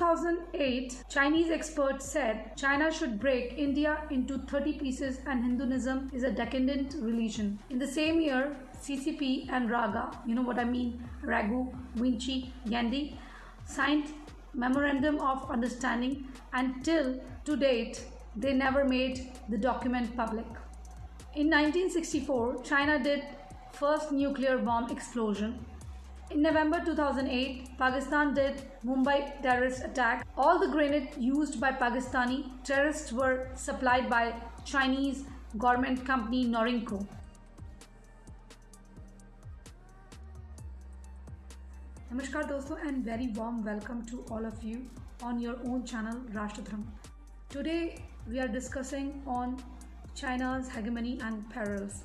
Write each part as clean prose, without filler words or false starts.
2008, Chinese experts said China should break India into 30 pieces and Hinduism is a decadent religion. In the same year, CCP and Raga, you know what I mean, Raghu, Vinci, Gandhi, signed Memorandum of Understanding, and till to date, they never made the document public. In 1964, China did first nuclear bomb explosion. In November 2008, Pakistan did Mumbai terrorist attack. All the grenades used by Pakistani terrorists were supplied by Chinese government company Norinco. Namaskar dosto and very warm welcome to all of you on your own channel Raashtradharm. Today we are discussing on China's hegemony and perils.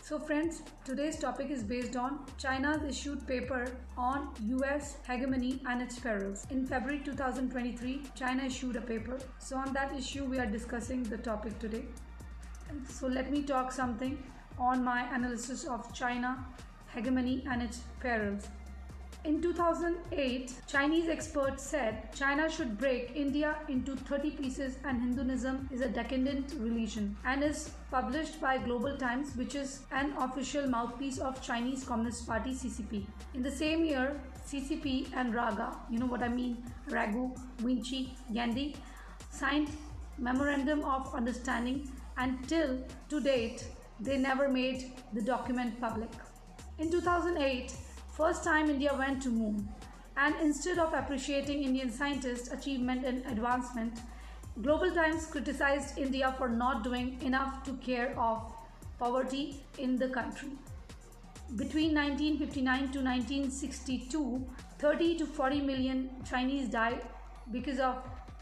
So friends, today's topic is based on China's issued paper on US hegemony and its perils. In February 2023, China issued a paper. So on that issue, we are discussing the topic today. So let me talk something on my analysis of China hegemony and its perils. In 2008, Chinese experts said China should break India into 30 pieces and Hinduism is a decadent religion, and is published by Global Times, which is an official mouthpiece of Chinese Communist Party CCP. In the same year, CCP and Raga, you know what I mean, Raghu, Vinci, Gandhi, signed Memorandum of Understanding, and till to date, they never made the document public. In 2008, first time India went to moon, and instead of appreciating Indian scientists' achievement and advancement, Global Times criticized India for not doing enough to care of poverty in the country. Between 1959 to 1962, 30 to 40 million Chinese died because of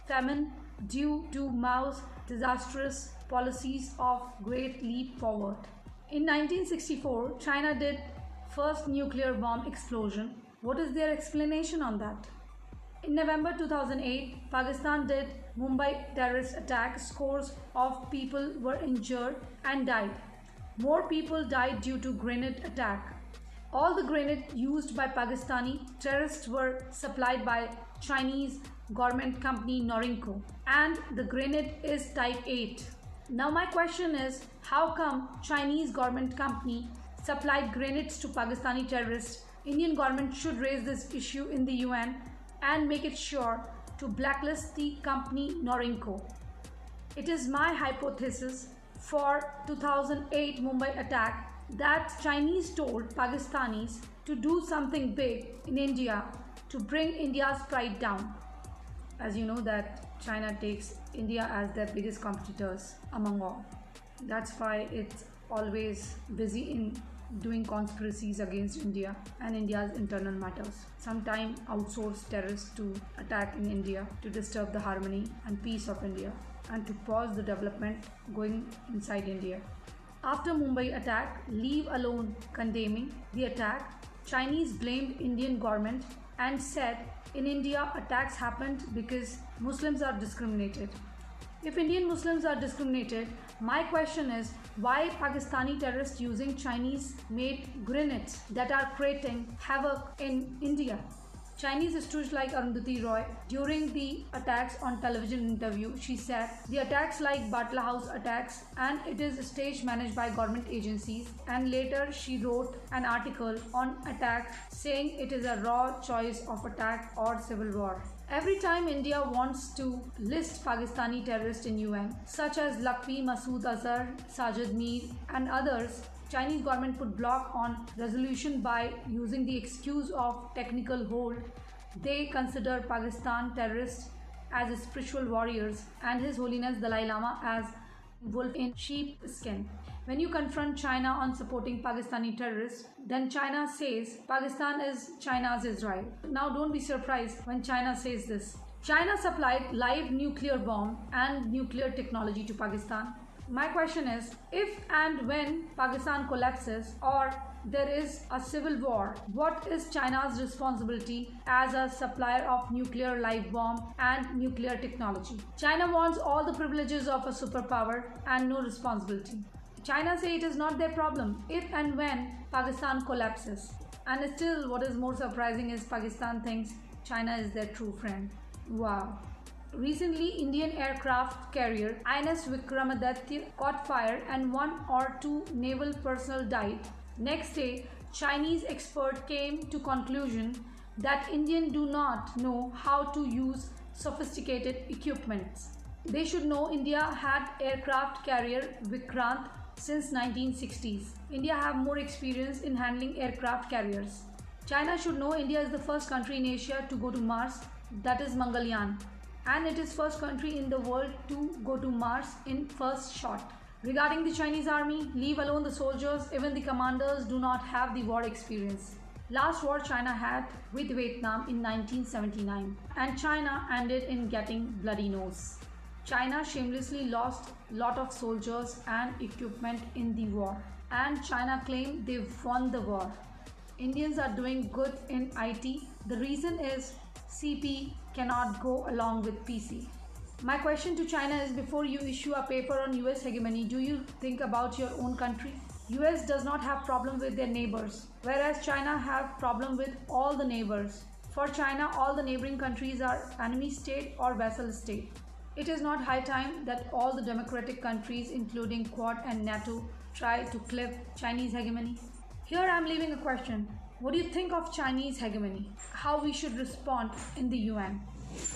famine due to Mao's disastrous policies of Great Leap Forward. In 1964, China did first nuclear bomb explosion. What is their explanation on that? In November 2008, Pakistan did Mumbai terrorist attack. Scores of people were injured and died. More people died due to grenade attack. All the grenades used by Pakistani terrorists were supplied by Chinese government company Norinco, and the grenade is type 8. Now my question is, how come Chinese government company supplied grenades to Pakistani terrorists? Indian government should raise this issue in the UN and make it sure to blacklist the company Norinco. It is my hypothesis for 2008 Mumbai attack that Chinese told Pakistanis to do something big in India to bring India's pride down. As you know that China takes India as their biggest competitors among all. That's why it's always busy in doing conspiracies against India and India's internal matters. Sometimes outsource terrorists to attack in India to disturb the harmony and peace of India and to pause the development going inside India. After Mumbai attack, leave alone condemning the attack, Chinese blamed Indian government and said in India attacks happened because Muslims are discriminated. If Indian Muslims are discriminated, my question is why Pakistani terrorists using Chinese made grenades that are creating havoc in India? Chinese stooge like Arundhati Roy, during the attacks on television interview, she said the attacks like Batla House attacks and it is stage managed by government agencies, and later she wrote an article on attack saying it is a raw choice of attack or civil war. Every time India wants to list Pakistani terrorists in UN, such as Lakwi, Masood Azhar, Sajid Mir and others, Chinese government put block on resolution by using the excuse of technical hold. They consider Pakistan terrorists as spiritual warriors and His Holiness Dalai Lama as wolf in sheep skin. When you confront China on supporting Pakistani terrorists, then China says Pakistan is China's Israel. Now don't be surprised when China says this. China supplied live nuclear bomb and nuclear technology to Pakistan. My question is, if and when Pakistan collapses or there is a civil war, what is China's responsibility as a supplier of nuclear live bomb and nuclear technology? China wants all the privileges of a superpower and no responsibility. China say it is not their problem if and when Pakistan collapses. And still, what is more surprising is Pakistan thinks China is their true friend. Wow. Recently, Indian aircraft carrier INS Vikramaditya caught fire and one or two naval personnel died. Next day, Chinese expert came to conclusion that Indians do not know how to use sophisticated equipments. They should know India had aircraft carrier Vikrant since 1960s. India have more experience in handling aircraft carriers. China should know India is the first country in Asia to go to Mars, that is Mangalyaan, and it is first country in the world to go to Mars in first shot. Regarding the Chinese army, leave alone the soldiers, even the commanders do not have the war experience. Last war China had with Vietnam in 1979, and China ended in getting bloody nose. China shamelessly lost lot of soldiers and equipment in the war, and China claimed they won the war. Indians are doing good in IT. The reason is CP cannot go along with PC. My question to China is, before you issue a paper on US hegemony, do you think about your own country? US does not have problem with their neighbors, whereas China have problem with all the neighbors. For China, all the neighboring countries are enemy state or vassal state. It is not high time that all the democratic countries, including Quad and NATO, try to clip Chinese hegemony? Here I am leaving a question. What do you think of Chinese hegemony? How we should respond in the UN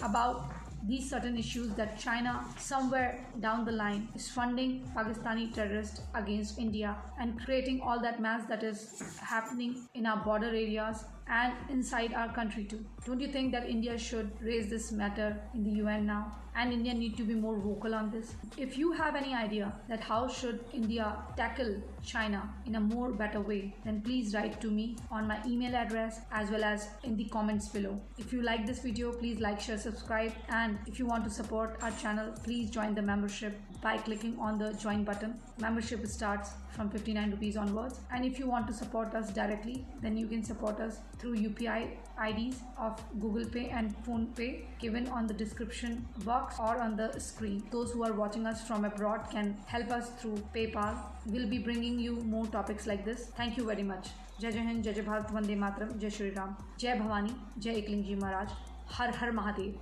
about these certain issues that China somewhere down the line is funding Pakistani terrorists against India and creating all that mess that is happening in our border areas and inside our country too. Don't you think that India should raise this matter in the UN now, and India need to be more vocal on this? If you have any idea that how should India tackle China in a more better way, then please write to me on my email address as well as in the comments below. If you like this video, please like, share, subscribe, and if you want to support our channel, please join the membership by clicking on the join button. Membership starts from 59 rupees onwards, and if you want to support us directly, then you can support us through UPI IDs of GooglePay and PhonePay given on the description box or on the screen. Those who are watching us from abroad can help us through PayPal. We'll be bringing you more topics like this. Thank you very much. Jai Jai Hind, Jai Jai Bharat, Vande Mataram, Jai Shri Ram, Jai Bhavani, Jai Ekling Ji Maharaj, Har Har Mahadev.